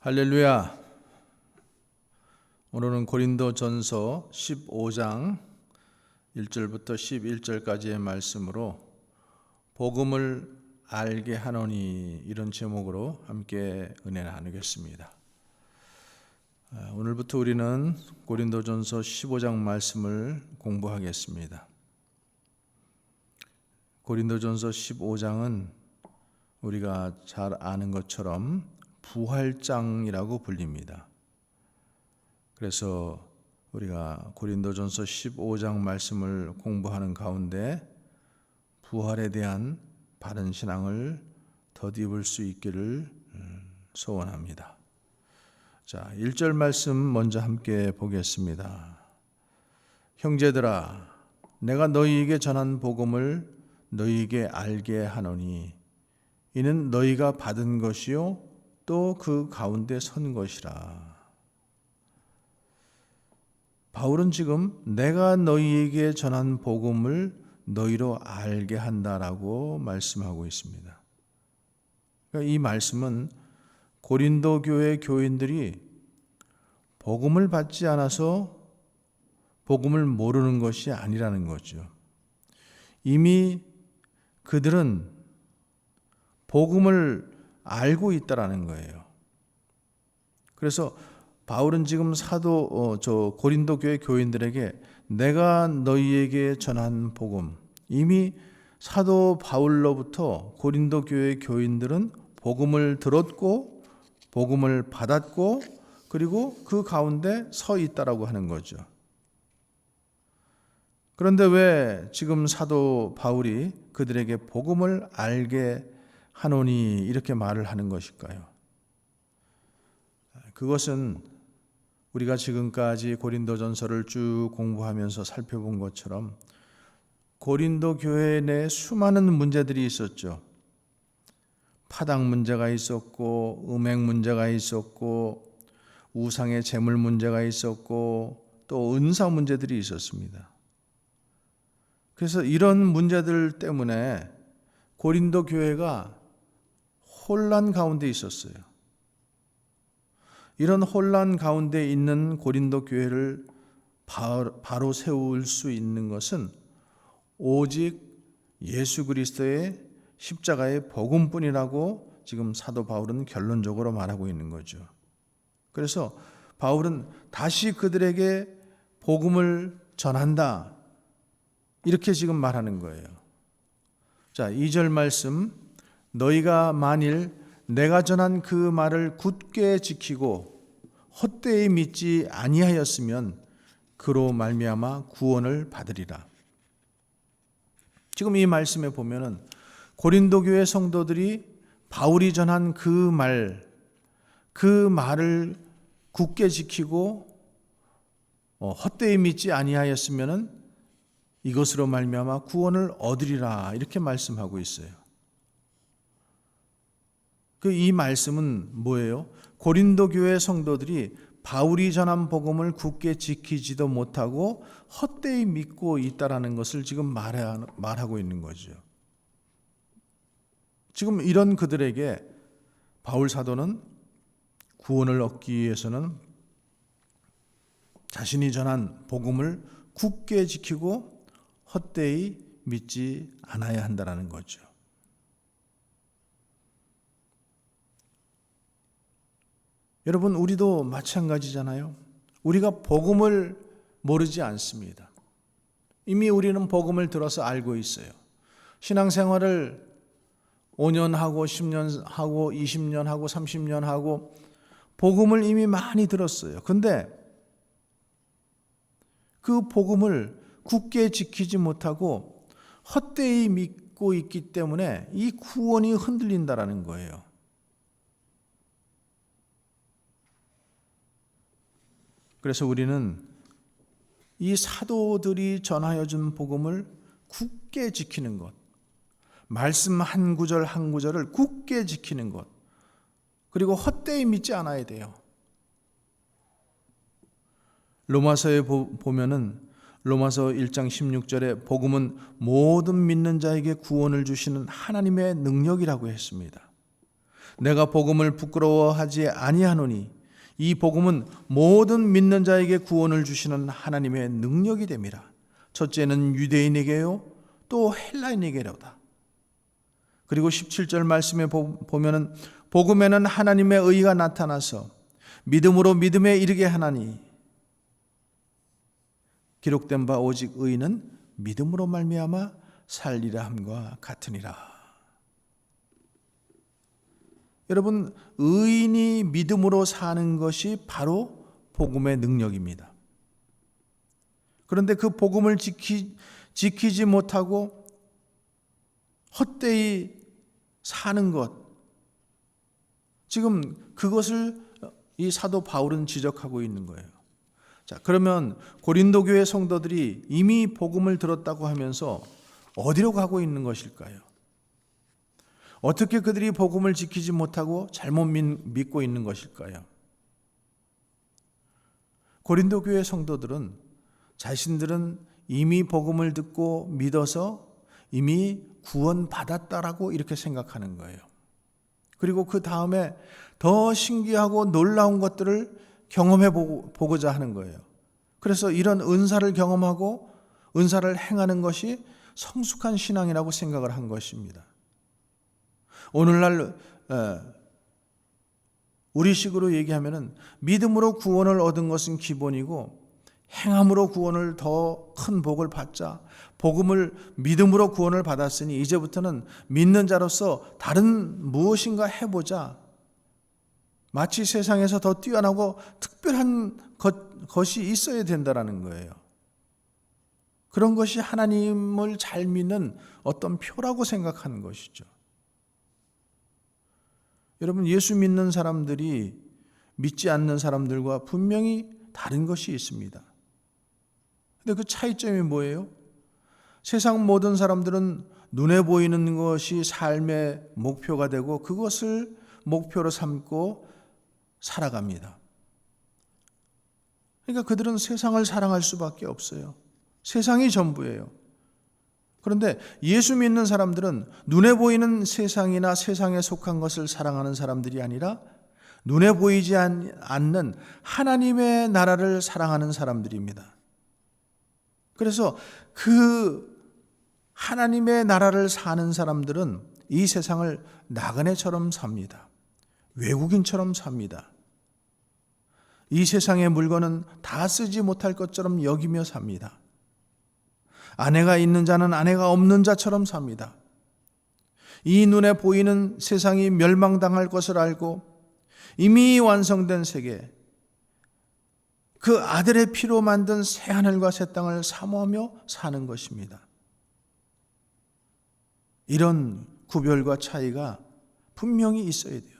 할렐루야. 오늘은 고린도전서 15장 1절부터 11절까지의 말씀으로 복음을 알게 하노니, 이런 제목으로 함께 은혜 나누겠습니다. 오늘부터 우리는 고린도전서 15장 말씀을 공부하겠습니다. 고린도전서 15장은 우리가 잘 아는 것처럼 부활장이라고 불립니다. 그래서 우리가 고린도전서 15장 말씀을 공부하는 가운데 부활에 대한 바른 신앙을 덧입을 수 있기를 소원합니다. 자, 1절 말씀 먼저 함께 보겠습니다. 형제들아, 내가 너희에게 전한 복음을 너희에게 알게 하노니, 이는 너희가 받은 것이요 또 그 가운데 선 것이라. 바울은 지금 내가 너희에게 전한 복음을 너희로 알게 한다라고 말씀하고 있습니다. 그러니까 이 말씀은 고린도 교회 교인들이 복음을 받지 않아서 복음을 모르는 것이 아니라는 거죠. 이미 그들은 복음을 알고 있다라는 거예요. 그래서 바울은 지금 고린도 교회 교인들에게 내가 너희에게 전한 복음, 이미 사도 바울로부터 고린도 교회 교인들은 복음을 들었고 복음을 받았고 그리고 그 가운데 서 있다라고 하는 거죠. 그런데 왜 지금 사도 바울이 그들에게 복음을 알게 하노니 이렇게 말을 하는 것일까요? 그것은 우리가 지금까지 고린도전서를 쭉 공부하면서 살펴본 것처럼 고린도 교회 내에 수많은 문제들이 있었죠. 파당 문제가 있었고, 음행 문제가 있었고, 우상의 제물 문제가 있었고, 또 은사 문제들이 있었습니다. 그래서 이런 문제들 때문에 고린도 교회가 혼란 가운데 있었어요. 이런 혼란 가운데 있는 고린도 교회를 바로 세울 수 있는 것은 오직 예수 그리스도의 십자가의 복음뿐이라고 지금 사도 바울은 결론적으로 말하고 있는 거죠. 그래서 바울은 다시 그들에게 복음을 전한다, 이렇게 지금 말하는 거예요. 자, 2절 말씀, 너희가 만일 내가 전한 그 말을 굳게 지키고 헛되이 믿지 아니하였으면 그로 말미암아 구원을 받으리라. 지금 이 말씀에 보면은 고린도 교회 성도들이 바울이 전한 그 말을 굳게 지키고 헛되이 믿지 아니하였으면은 이것으로 말미암아 구원을 얻으리라, 이렇게 말씀하고 있어요. 이 말씀은 뭐예요? 고린도 교회 성도들이 바울이 전한 복음을 굳게 지키지도 못하고 헛되이 믿고 있다라는 것을 지금 말하고 있는 거죠. 지금 이런 그들에게 바울 사도는 구원을 얻기 위해서는 자신이 전한 복음을 굳게 지키고 헛되이 믿지 않아야 한다는 거죠. 여러분, 우리도 마찬가지잖아요. 우리가 복음을 모르지 않습니다. 이미 우리는 복음을 들어서 알고 있어요. 신앙생활을 5년 하고 10년 하고 20년 하고 30년 하고 복음을 이미 많이 들었어요. 근데 그 복음을 굳게 지키지 못하고 헛되이 믿고 있기 때문에 이 구원이 흔들린다라는 거예요. 그래서 우리는 이 사도들이 전하여 준 복음을 굳게 지키는 것, 말씀 한 구절 한 구절을 굳게 지키는 것, 그리고 헛되이 믿지 않아야 돼요. 로마서에 보면은 로마서 1장 16절에 복음은 모든 믿는 자에게 구원을 주시는 하나님의 능력이라고 했습니다. 내가 복음을 부끄러워하지 아니하노니 이 복음은 모든 믿는 자에게 구원을 주시는 하나님의 능력이 됨이라. 첫째는 유대인에게요 또 헬라인에게로다. 그리고 17절 말씀에 보면은 복음에는 하나님의 의가 나타나서 믿음으로 믿음에 이르게 하나니 기록된 바 오직 의인은 믿음으로 말미암아 살리라 함과 같으니라. 여러분, 의인이 믿음으로 사는 것이 바로 복음의 능력입니다. 그런데 그 복음을 지키지 못하고 헛되이 사는 것, 지금 그것을 이 사도 바울은 지적하고 있는 거예요. 자, 그러면 고린도 교회 성도들이 이미 복음을 들었다고 하면서 어디로 가고 있는 것일까요? 어떻게 그들이 복음을 지키지 못하고 잘못 믿고 있는 것일까요? 고린도 교회 성도들은 자신들은 이미 복음을 듣고 믿어서 이미 구원받았다라고 이렇게 생각하는 거예요. 그리고 그 다음에 더 신기하고 놀라운 것들을 경험해 보고자 하는 거예요. 그래서 이런 은사를 경험하고 은사를 행하는 것이 성숙한 신앙이라고 생각을 한 것입니다. 오늘날 우리식으로 얘기하면은 믿음으로 구원을 얻은 것은 기본이고 행함으로 구원을 더 큰 복을 받자. 복음을 믿음으로 구원을 받았으니 이제부터는 믿는 자로서 다른 무엇인가 해보자. 마치 세상에서 더 뛰어나고 특별한 것이 있어야 된다는 거예요. 그런 것이 하나님을 잘 믿는 어떤 표라고 생각하는 것이죠. 여러분, 예수 믿는 사람들이 믿지 않는 사람들과 분명히 다른 것이 있습니다. 근데 그 차이점이 뭐예요? 세상 모든 사람들은 눈에 보이는 것이 삶의 목표가 되고 그것을 목표로 삼고 살아갑니다. 그러니까 그들은 세상을 사랑할 수밖에 없어요. 세상이 전부예요. 그런데 예수 믿는 사람들은 눈에 보이는 세상이나 세상에 속한 것을 사랑하는 사람들이 아니라 눈에 보이지 않는 하나님의 나라를 사랑하는 사람들입니다. 그래서 그 하나님의 나라를 사는 사람들은 이 세상을 나그네처럼 삽니다. 외국인처럼 삽니다. 이 세상의 물건은 다 쓰지 못할 것처럼 여기며 삽니다. 아내가 있는 자는 아내가 없는 자처럼 삽니다. 이 눈에 보이는 세상이 멸망당할 것을 알고 이미 완성된 세계, 그 아들의 피로 만든 새하늘과 새 땅을 사모하며 사는 것입니다. 이런 구별과 차이가 분명히 있어야 돼요.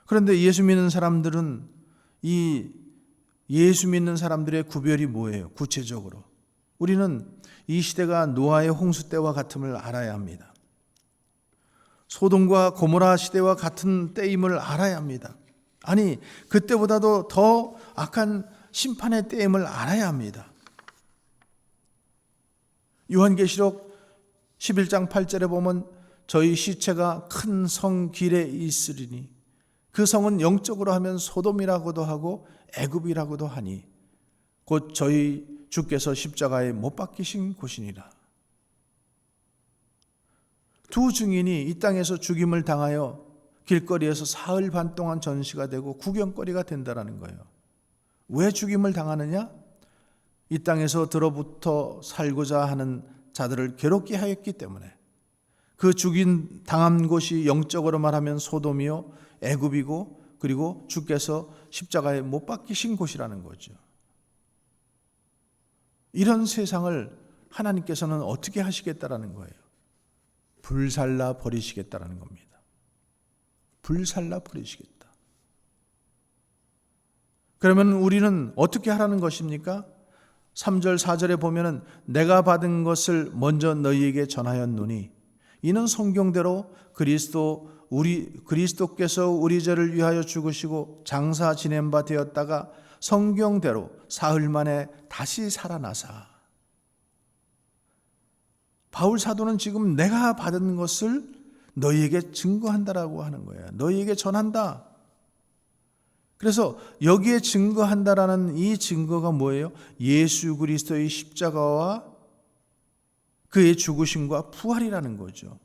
그런데 예수 믿는 사람들은 이 예수 믿는 사람들의 구별이 뭐예요? 구체적으로 우리는 이 시대가 노아의 홍수 때와 같음을 알아야 합니다. 소돔과 고모라 시대와 같은 때임을 알아야 합니다. 아니, 그때보다도 더 악한 심판의 때임을 알아야 합니다. 요한계시록 11장 8절에 보면 저희 시체가 큰 성 길에 있으리니 그 성은 영적으로 하면 소돔이라고도 하고 애굽이라고도 하니 곧 저희 주께서 십자가에 못 박히신 곳이니라. 두 증인이 이 땅에서 죽임을 당하여 길거리에서 사흘 반 동안 전시가 되고 구경거리가 된다는 거예요. 왜 죽임을 당하느냐? 이 땅에서 들어붙어 살고자 하는 자들을 괴롭게 하였기 때문에. 그 죽임 당한 곳이 영적으로 말하면 소돔이요 애굽이고 그리고 주께서 십자가에 못 박히신 곳이라는 거죠. 이런 세상을 하나님께서는 어떻게 하시겠다라는 거예요? 불살라 버리시겠다라는 겁니다. 불살라 버리시겠다. 그러면 우리는 어떻게 하라는 것입니까? 3절 4절에 보면은 내가 받은 것을 먼저 너희에게 전하였노니 이는 성경대로 그리스도께서 우리 죄를 위하여 죽으시고 장사 지낸 바 되었다가 성경대로 사흘 만에 다시 살아나사. 바울 사도는 지금 내가 받은 것을 너희에게 증거한다라고 하는 거예요. 너희에게 전한다. 그래서 여기에 증거한다라는 이 증거가 뭐예요? 예수 그리스도의 십자가와 그의 죽으심과 부활이라는 거죠.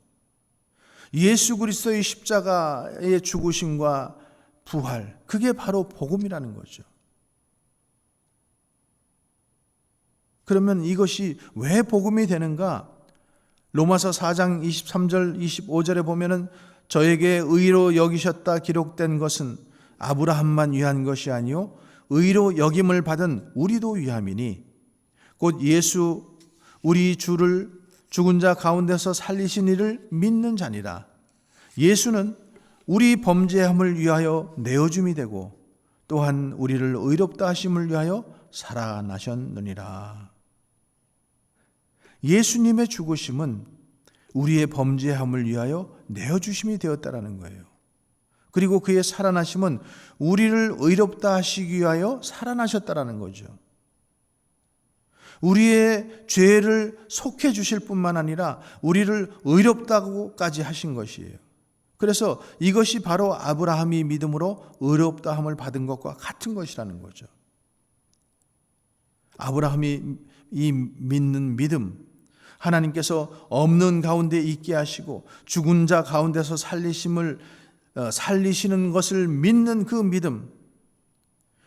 예수 그리스도의 십자가의 죽으심과 부활, 그게 바로 복음이라는 거죠. 그러면 이것이 왜 복음이 되는가? 로마서 4장 23절 25절에 보면은 저에게 의로 여기셨다 기록된 것은 아브라함만 위한 것이 아니요 의로 여김을 받은 우리도 위함이니 곧 예수 우리 주를 죽은 자 가운데서 살리신 이를 믿는 자니라. 예수는 우리 범죄함을 위하여 내어줌이 되고 또한 우리를 의롭다 하심을 위하여 살아나셨느니라. 예수님의 죽으심은 우리의 범죄함을 위하여 내어주심이 되었다라는 거예요. 그리고 그의 살아나심은 우리를 의롭다 하시기 위하여 살아나셨다라는 거죠. 우리의 죄를 속해 주실 뿐만 아니라 우리를 의롭다고까지 하신 것이에요. 그래서 이것이 바로 아브라함이 믿음으로 의롭다함을 받은 것과 같은 것이라는 거죠. 아브라함이 이 믿는 믿음, 하나님께서 없는 가운데 있게 하시고 죽은 자 가운데서 살리시는 것을 믿는 그 믿음.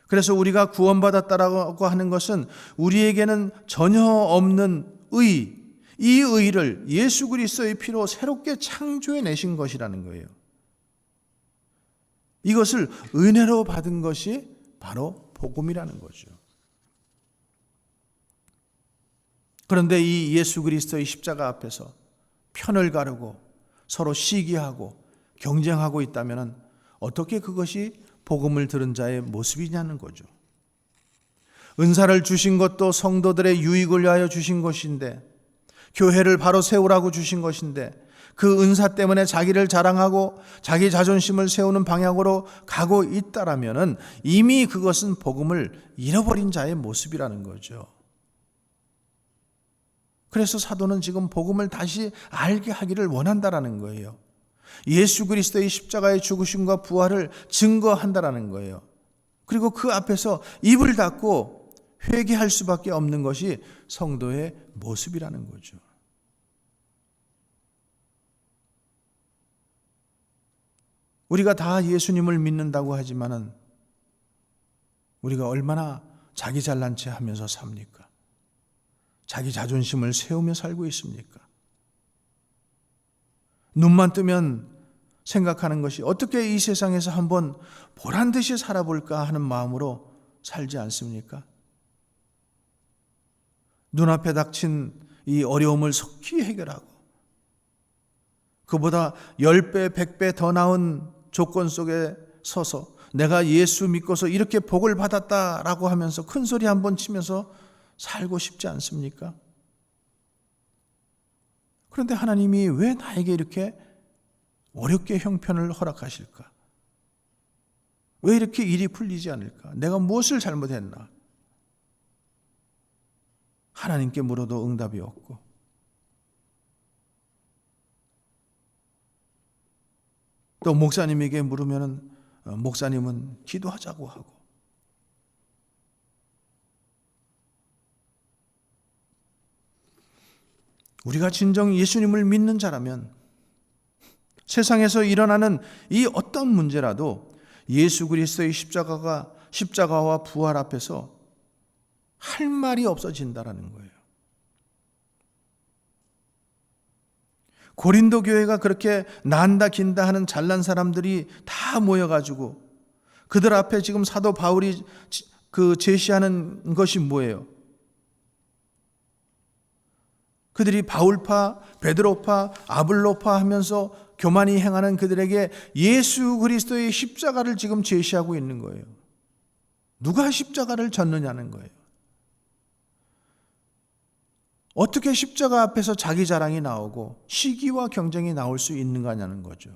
그래서 우리가 구원받았다라고 하는 것은 우리에게는 전혀 없는 의, 이 의를 예수 그리스도의 피로 새롭게 창조해 내신 것이라는 거예요. 이것을 은혜로 받은 것이 바로 복음이라는 거죠. 그런데 이 예수 그리스도의 십자가 앞에서 편을 가르고 서로 시기하고 경쟁하고 있다면 어떻게 그것이 복음을 들은 자의 모습이냐는 거죠. 은사를 주신 것도 성도들의 유익을 위하여 주신 것인데, 교회를 바로 세우라고 주신 것인데, 그 은사 때문에 자기를 자랑하고 자기 자존심을 세우는 방향으로 가고 있다라면 이미 그것은 복음을 잃어버린 자의 모습이라는 거죠. 그래서 사도는 지금 복음을 다시 알게 하기를 원한다라는 거예요. 예수 그리스도의 십자가의 죽으심과 부활을 증거한다라는 거예요. 그리고 그 앞에서 입을 닫고 회개할 수밖에 없는 것이 성도의 모습이라는 거죠. 우리가 다 예수님을 믿는다고 하지만은 우리가 얼마나 자기 잘난 체 하면서 삽니까? 자기 자존심을 세우며 살고 있습니까? 눈만 뜨면 생각하는 것이 어떻게 이 세상에서 한번 보란 듯이 살아볼까 하는 마음으로 살지 않습니까? 눈앞에 닥친 이 어려움을 속히 해결하고 그보다 10배, 100배 더 나은 조건 속에 서서 내가 예수 믿고서 이렇게 복을 받았다라고 하면서 큰 소리 한번 치면서 살고 싶지 않습니까? 그런데 하나님이 왜 나에게 이렇게 어렵게 형편을 허락하실까? 왜 이렇게 일이 풀리지 않을까? 내가 무엇을 잘못했나? 하나님께 물어도 응답이 없고 또 목사님에게 물으면 목사님은 기도하자고 하고 우리가 진정 예수님을 믿는 자라면 세상에서 일어나는 이 어떤 문제라도 예수 그리스도의 십자가와 부활 앞에서 할 말이 없어진다라는 거예요. 고린도 교회가 그렇게 난다 긴다 하는 잘난 사람들이 다 모여가지고 그들 앞에 지금 사도 바울이 제시하는 것이 뭐예요? 그들이 바울파, 베드로파, 아블로파 하면서 교만이 행하는 그들에게 예수 그리스도의 십자가를 지금 제시하고 있는 거예요. 누가 십자가를 졌느냐는 거예요. 어떻게 십자가 앞에서 자기 자랑이 나오고 시기와 경쟁이 나올 수 있는 거냐는 거죠.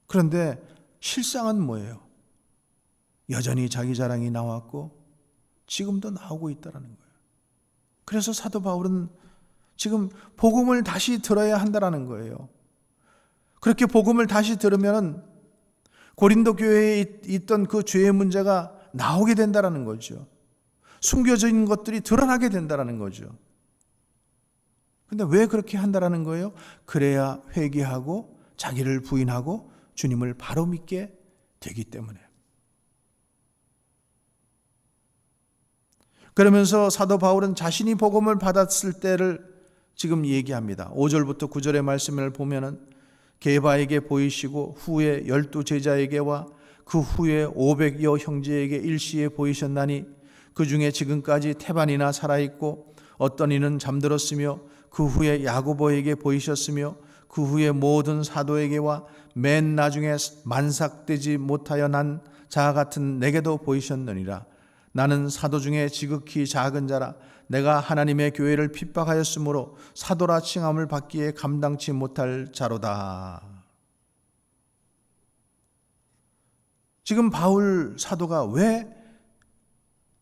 그런데 실상은 뭐예요? 여전히 자기 자랑이 나왔고 지금도 나오고 있다는 거예요. 그래서 사도 바울은 지금 복음을 다시 들어야 한다라는 거예요. 그렇게 복음을 다시 들으면 고린도 교회에 있던 그 죄의 문제가 나오게 된다라는 거죠. 숨겨진 것들이 드러나게 된다라는 거죠. 근데 왜 그렇게 한다라는 거예요? 그래야 회개하고 자기를 부인하고 주님을 바로 믿게 되기 때문에. 그러면서 사도 바울은 자신이 복음을 받았을 때를 지금 얘기합니다. 5절부터 9절의 말씀을 보면은 게바에게 보이시고 후에 12 제자에게와 그 후에 500여 형제에게 일시에 보이셨나니 그 중에 지금까지 태반이나 살아있고 어떤 이는 잠들었으며 그 후에 야고보에게 보이셨으며 그 후에 모든 사도에게와 맨 나중에 만삭되지 못하여 난 자 같은 내게도 보이셨느니라. 나는 사도 중에 지극히 작은 자라. 내가 하나님의 교회를 핍박하였으므로 사도라 칭함을 받기에 감당치 못할 자로다. 지금 바울 사도가 왜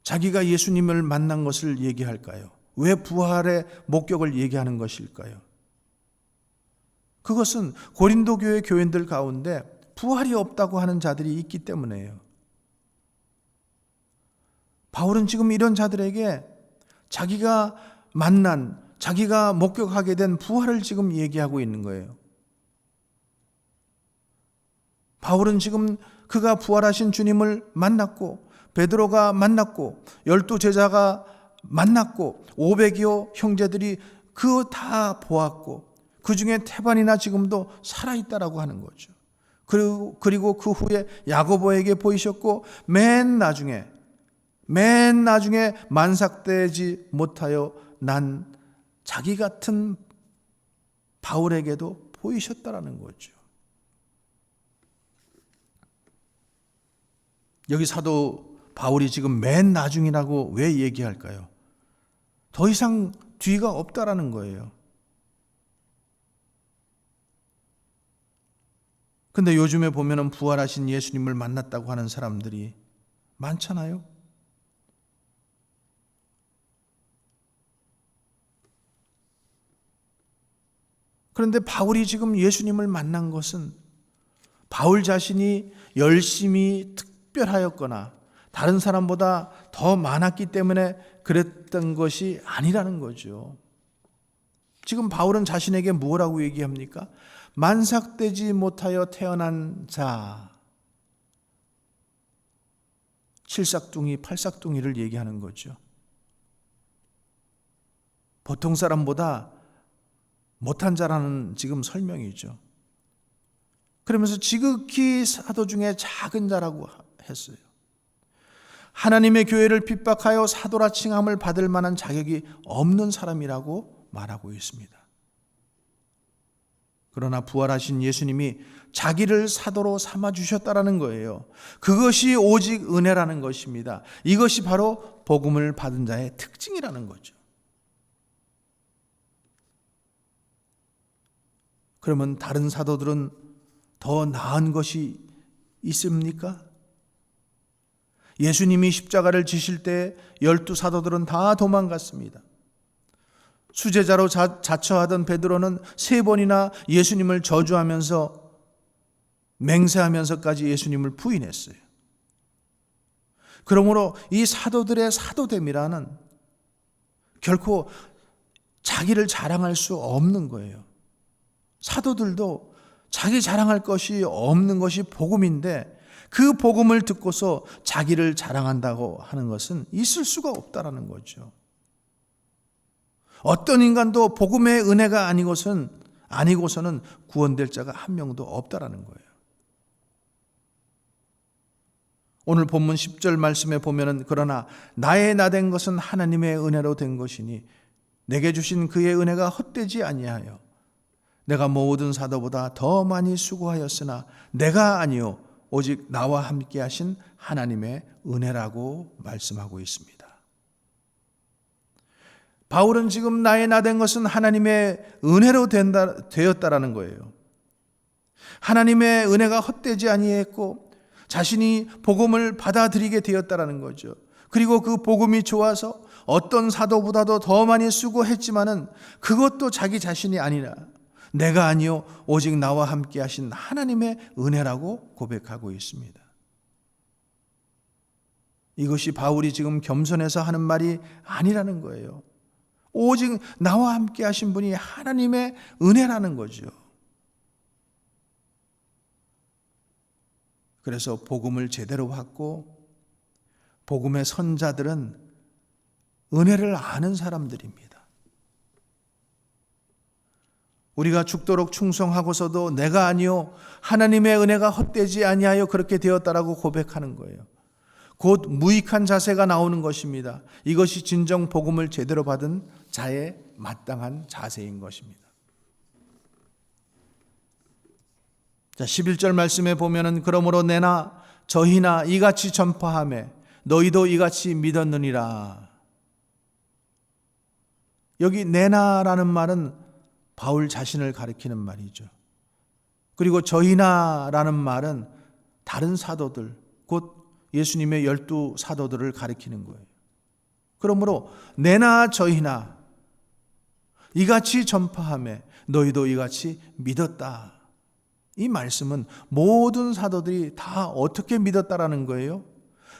자기가 예수님을 만난 것을 얘기할까요? 왜 부활의 목격을 얘기하는 것일까요? 그것은 고린도 교회 교인들 가운데 부활이 없다고 하는 자들이 있기 때문에요. 바울은 지금 이런 자들에게 자기가 만난, 자기가 목격하게 된 부활을 지금 얘기하고 있는 거예요. 바울은 지금 그가 부활하신 주님을 만났고 베드로가 만났고 12 제자가 만났고 500여 형제들이 그 다 보았고 그 중에 태반이나 지금도 살아있다라고 하는 거죠. 그리고 그 후에 야고보에게 보이셨고 맨 나중에 만삭되지 못하여 난 자기 같은 바울에게도 보이셨다라는 거죠. 여기 사도 바울이 지금 맨 나중이라고 왜 얘기할까요? 더 이상 뒤가 없다라는 거예요. 근데 요즘에 보면은 부활하신 예수님을 만났다고 하는 사람들이 많잖아요. 그런데 바울이 지금 예수님을 만난 것은 바울 자신이 열심히 특별하였거나 다른 사람보다 더 많았기 때문에 그랬던 것이 아니라는 거죠. 지금 바울은 자신에게 뭐라고 얘기합니까? 만삭되지 못하여 태어난 자, 칠삭둥이, 팔삭둥이를 얘기하는 거죠. 보통 사람보다 못한 자라는 지금 설명이죠. 그러면서 지극히 사도 중에 작은 자라고 했어요. 하나님의 교회를 핍박하여 사도라 칭함을 받을 만한 자격이 없는 사람이라고 말하고 있습니다. 그러나 부활하신 예수님이 자기를 사도로 삼아주셨다라는 거예요. 그것이 오직 은혜라는 것입니다. 이것이 바로 복음을 받은 자의 특징이라는 거죠. 그러면 다른 사도들은 더 나은 것이 있습니까? 예수님이 십자가를 지실 때 12 사도들은 다 도망갔습니다. 수제자로 자처하던 베드로는 3번이나 예수님을 저주하면서 맹세하면서까지 예수님을 부인했어요. 그러므로 이 사도들의 사도됨이라는 결코 자기를 자랑할 수 없는 거예요. 사도들도 자기 자랑할 것이 없는 것이 복음인데 그 복음을 듣고서 자기를 자랑한다고 하는 것은 있을 수가 없다라는 거죠. 어떤 인간도 복음의 은혜가 아니고서는 구원될 자가 한 명도 없다라는 거예요. 오늘 본문 10절 말씀에 보면은 그러나 나의 나된 것은 하나님의 은혜로 된 것이니 내게 주신 그의 은혜가 헛되지 아니하여 내가 모든 사도보다 더 많이 수고하였으나 내가 아니요 오직 나와 함께 하신 하나님의 은혜라고 말씀하고 있습니다. 바울은 지금 나의 나된 것은 하나님의 은혜로 되었다라는 거예요. 하나님의 은혜가 헛되지 아니했고 자신이 복음을 받아들이게 되었다라는 거죠. 그리고 그 복음이 좋아서 어떤 사도보다도 더 많이 수고했지만은 그것도 자기 자신이 아니라 내가 아니요 오직 나와 함께 하신 하나님의 은혜라고 고백하고 있습니다. 이것이 바울이 지금 겸손해서 하는 말이 아니라는 거예요. 오직 나와 함께 하신 분이 하나님의 은혜라는 거죠. 그래서 복음을 제대로 받고 복음의 선자들은 은혜를 아는 사람들입니다. 우리가 죽도록 충성하고서도 내가 아니요 하나님의 은혜가 헛되지 아니하여 그렇게 되었다라고 고백하는 거예요. 곧 무익한 자세가 나오는 것입니다. 이것이 진정 복음을 제대로 받은 자의 마땅한 자세인 것입니다. 자, 11절 말씀에 보면은 그러므로 내나 저희나 이같이 전파하매 너희도 이같이 믿었느니라. 여기 내나라는 말은 바울 자신을 가리키는 말이죠. 그리고 저희나라는 말은 다른 사도들, 곧 예수님의 12 사도들을 가리키는 거예요. 그러므로 내나 저희나 이같이 전파하매 너희도 이같이 믿었다. 이 말씀은 모든 사도들이 다 어떻게 믿었다라는 거예요?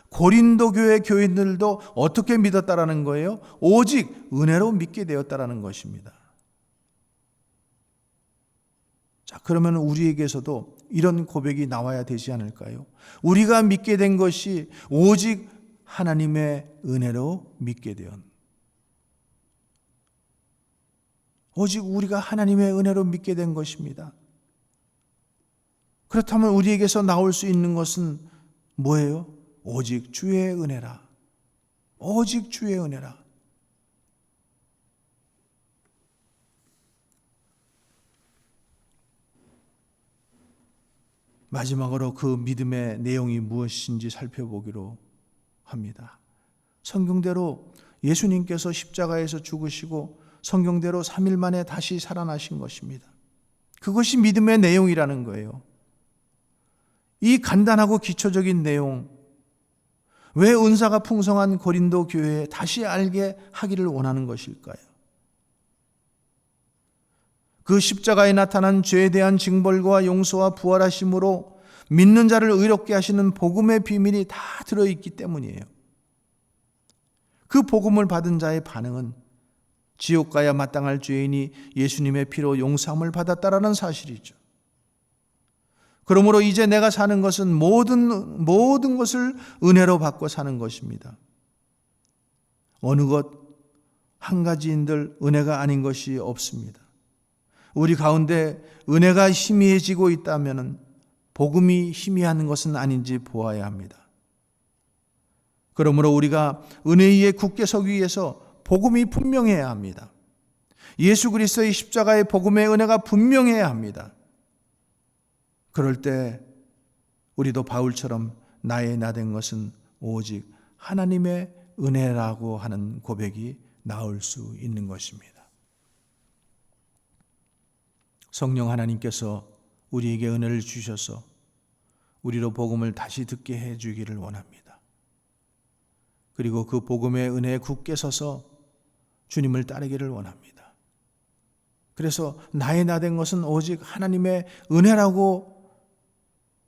고린도 교회 교인들도 어떻게 믿었다라는 거예요? 오직 은혜로 믿게 되었다라는 것입니다. 자, 그러면 우리에게서도 이런 고백이 나와야 되지 않을까요? 우리가 믿게 된 것이 오직 하나님의 은혜로 믿게 된, 오직 우리가 하나님의 은혜로 믿게 된 것입니다. 그렇다면 우리에게서 나올 수 있는 것은 뭐예요? 오직 주의 은혜라. 오직 주의 은혜라. 마지막으로 그 믿음의 내용이 무엇인지 살펴보기로 합니다. 성경대로 예수님께서 십자가에서 죽으시고 성경대로 3일 만에 다시 살아나신 것입니다. 그것이 믿음의 내용이라는 거예요. 이 간단하고 기초적인 내용, 왜 은사가 풍성한 고린도 교회에 다시 알게 하기를 원하는 것일까요? 그 십자가에 나타난 죄에 대한 징벌과 용서와 부활하심으로 믿는 자를 의롭게 하시는 복음의 비밀이 다 들어있기 때문이에요. 그 복음을 받은 자의 반응은 지옥 가야 마땅할 죄인이 예수님의 피로 용서함을 받았다라는 사실이죠. 그러므로 이제 내가 사는 것은 모든 것을 은혜로 받고 사는 것입니다. 어느 것 한 가지인들 은혜가 아닌 것이 없습니다. 우리 가운데 은혜가 희미해지고 있다면 복음이 희미한 것은 아닌지 보아야 합니다. 그러므로 우리가 은혜 위에 굳게 서기 위해서 복음이 분명해야 합니다. 예수 그리스도의 십자가의 복음의 은혜가 분명해야 합니다. 그럴 때 우리도 바울처럼 나의 나된 것은 오직 하나님의 은혜라고 하는 고백이 나올 수 있는 것입니다. 성령 하나님께서 우리에게 은혜를 주셔서 우리로 복음을 다시 듣게 해 주기를 원합니다. 그리고 그 복음의 은혜에 굳게 서서 주님을 따르기를 원합니다. 그래서 나의 나된 것은 오직 하나님의 은혜라고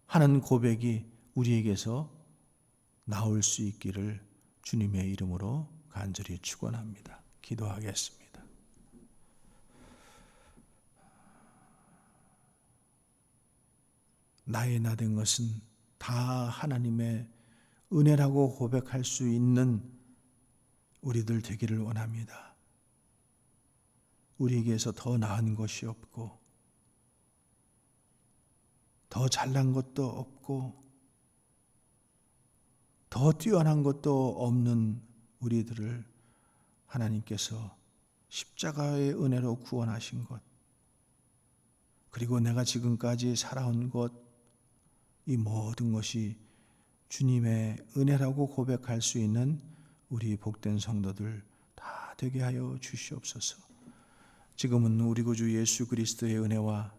하는 고백이 우리에게서 나올 수 있기를 주님의 이름으로 간절히 축원합니다. 기도하겠습니다. 나의 나된 것은 다 하나님의 은혜라고 고백할 수 있는 우리들 되기를 원합니다. 우리에게서 더 나은 것이 없고 더 잘난 것도 없고 더 뛰어난 것도 없는 우리들을 하나님께서 십자가의 은혜로 구원하신 것, 그리고 내가 지금까지 살아온 것, 이 모든 것이 주님의 은혜라고 고백할 수 있는 우리 복된 성도들 다 되게 하여 주시옵소서. 지금은 우리 구주 예수 그리스도의 은혜와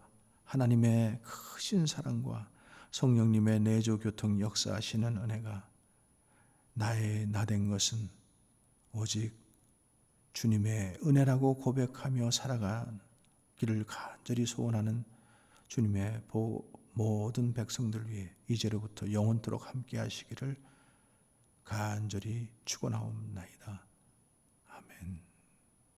하나님의 크신 사랑과 성령님의 내조 교통 역사하시는 은혜가 나의 나된 것은 오직 주님의 은혜라고 고백하며 살아가기를 간절히 소원하는 주님의 모든 백성들 위해 이제로부터 영원토록 함께 하시기를 간절히 축원하옵나이다.